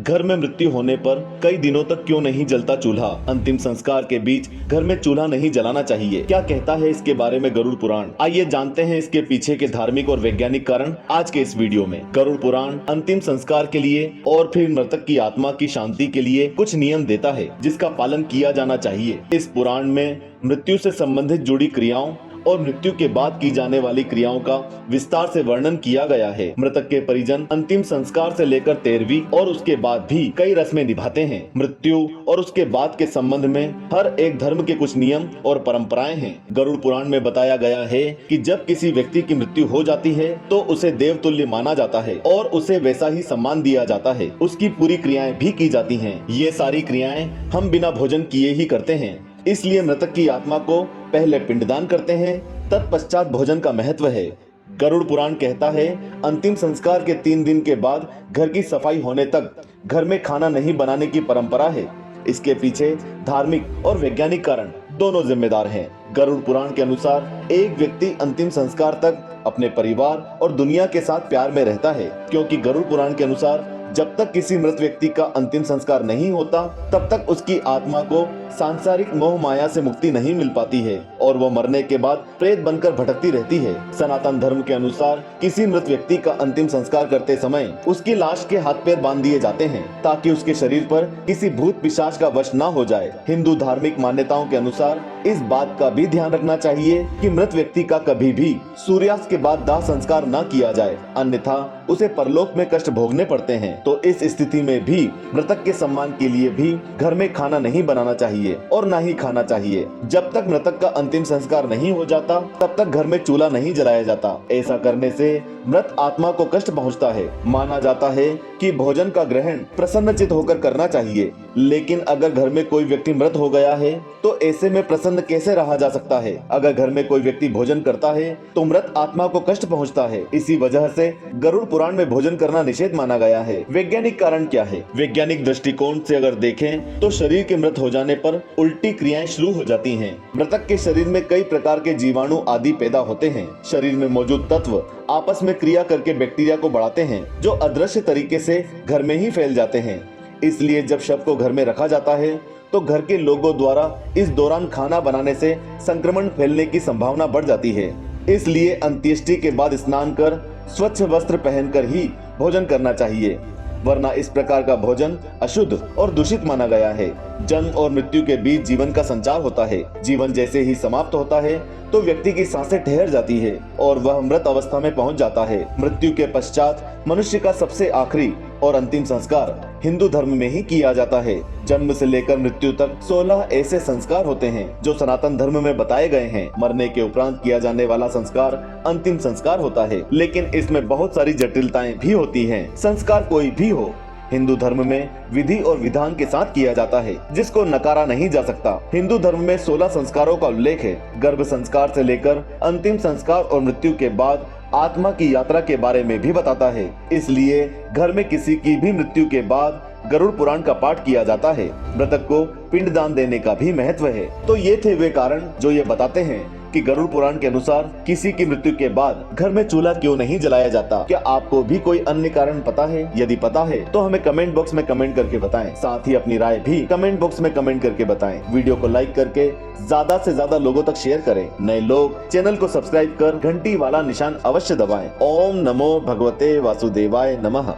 घर में मृत्यु होने पर कई दिनों तक क्यों नहीं जलता चूल्हा? अंतिम संस्कार के बीच घर में चूल्हा नहीं जलाना चाहिए, क्या कहता है इसके बारे में गरुड़ पुराण? आइए जानते हैं इसके पीछे के धार्मिक और वैज्ञानिक कारण आज के इस वीडियो में। गरुड़ पुराण अंतिम संस्कार के लिए और फिर मृतक की आत्मा की शांति के लिए कुछ नियम देता है जिसका पालन किया जाना चाहिए। इस पुराण में मृत्यु से संबंधित जुड़ी क्रियाओं और मृत्यु के बाद की जाने वाली क्रियाओं का विस्तार से वर्णन किया गया है। मृतक के परिजन अंतिम संस्कार से लेकर 13वीं और उसके बाद भी कई रस्में निभाते हैं। मृत्यु और उसके बाद के संबंध में हर एक धर्म के कुछ नियम और परंपराएं हैं। गरुड़ पुराण में बताया गया है कि जब किसी व्यक्ति की मृत्यु हो जाती है तो उसे देवतुल्य माना जाता है और उसे वैसा ही सम्मान दिया जाता है। उसकी पूरी क्रियाएं भी की जाती हैं। ये सारी क्रियाएं हम बिना भोजन किए ही करते हैं, इसलिए मृतक की आत्मा को पहले पिंडदान करते हैं, तत्पश्चात भोजन का महत्व है। गरुड़ पुराण कहता है अंतिम संस्कार के 3 दिन के बाद घर की सफाई होने तक घर में खाना नहीं बनाने की परंपरा है। इसके पीछे धार्मिक और वैज्ञानिक कारण दोनों जिम्मेदार हैं। गरुड़ पुराण के अनुसार एक व्यक्ति अंतिम संस्कार तक अपने परिवार और दुनिया के साथ प्यार में रहता है, क्योंकि गरुड़ पुराण के अनुसार जब तक किसी मृत व्यक्ति का अंतिम संस्कार नहीं होता तब तक उसकी आत्मा को सांसारिक मोह माया से मुक्ति नहीं मिल पाती है और वो मरने के बाद प्रेत बनकर भटकती रहती है। सनातन धर्म के अनुसार किसी मृत व्यक्ति का अंतिम संस्कार करते समय उसकी लाश के हाथ पैर बांध दिए जाते हैं ताकि उसके शरीर पर किसी भूत पिशाच का वश न हो जाए। हिंदू धार्मिक मान्यताओं के अनुसार इस बात का भी ध्यान रखना चाहिए कि मृत व्यक्ति का कभी भी सूर्यास्त के बाद दाह संस्कार न किया जाए, अन्यथा उसे परलोक में कष्ट भोगने पड़ते हैं। तो इस स्थिति में भी मृतक के सम्मान के लिए भी घर में खाना नहीं बनाना चाहिए और न ही खाना चाहिए। जब तक मृतक का अंतिम संस्कार नहीं हो जाता तब तक घर में चूल्हा नहीं जलाया जाता। ऐसा करने से मृत आत्मा को कष्ट पहुंचता है। माना जाता है कि भोजन का ग्रहण प्रसन्नचित होकर करना चाहिए, लेकिन अगर घर में कोई व्यक्ति मृत हो गया है तो ऐसे में प्रसन्न कैसे रहा जा सकता है? अगर घर में कोई व्यक्ति भोजन करता है तो मृत आत्मा को कष्ट पहुंचता है। इसी वजह से गरुड़ पुराण में भोजन करना निषेध माना गया है। वैज्ञानिक कारण क्या है? वैज्ञानिक दृष्टिकोण से अगर देखें तो शरीर के मृत हो जाने पर उल्टी क्रियाएं शुरू हो जाती हैं। मृतक के शरीर में कई प्रकार के जीवाणु आदि पैदा होते हैं। शरीर में मौजूद तत्व आपस में क्रिया करके बैक्टीरिया को बढ़ाते हैं जो अदृश्य तरीके से घर में ही फैल जाते हैं। इसलिए जब शव को घर में रखा जाता है तो घर के लोगों द्वारा इस दौरान खाना बनाने से संक्रमण फैलने की संभावना बढ़ जाती है। इसलिए अंत्येष्टि के बाद स्नान कर स्वच्छ वस्त्र पहनकर ही भोजन करना चाहिए, वरना इस प्रकार का भोजन अशुद्ध और दूषित माना गया है। जन्म और मृत्यु के बीच जीवन का संचार होता है। जीवन जैसे ही समाप्त होता है तो व्यक्ति की सांसें ठहर जाती है और वह मृत अवस्था में पहुंच जाता है। मृत्यु के पश्चात मनुष्य का सबसे आखिरी और अंतिम संस्कार हिंदू धर्म में ही किया जाता है। जन्म से लेकर मृत्यु तक 16 ऐसे संस्कार होते हैं जो सनातन धर्म में बताए गए हैं। मरने के उपरांत किया जाने वाला संस्कार अंतिम संस्कार होता है, लेकिन इसमें बहुत सारी जटिलताएं भी होती हैं। संस्कार कोई भी हो, हिंदू धर्म में विधि और विधान के साथ किया जाता है जिसको नकारा नहीं जा सकता। हिंदू धर्म में 16 संस्कारों का उल्लेख है। गर्भ संस्कार से लेकर अंतिम संस्कार और मृत्यु के बाद आत्मा की यात्रा के बारे में भी बताता है। इसलिए घर में किसी की भी मृत्यु के बाद गरुड़ पुराण का पाठ किया जाता है। मृतक को पिंडदान देने का भी महत्व है। तो ये थे वे कारण जो ये बताते हैं कि गरुड़ पुराण के अनुसार किसी की मृत्यु के बाद घर में चूल्हा क्यों नहीं जलाया जाता। क्या आपको भी कोई अन्य कारण पता है? यदि पता है तो हमें कमेंट बॉक्स में कमेंट करके बताएं। साथ ही अपनी राय भी कमेंट बॉक्स में कमेंट करके बताएं। वीडियो को लाइक करके ज्यादा से ज्यादा लोगों तक शेयर करें। नए लोग चैनल को सब्सक्राइब कर घंटी वाला निशान अवश्य दबाएं। ओम नमो भगवते वासुदेवाय नमः।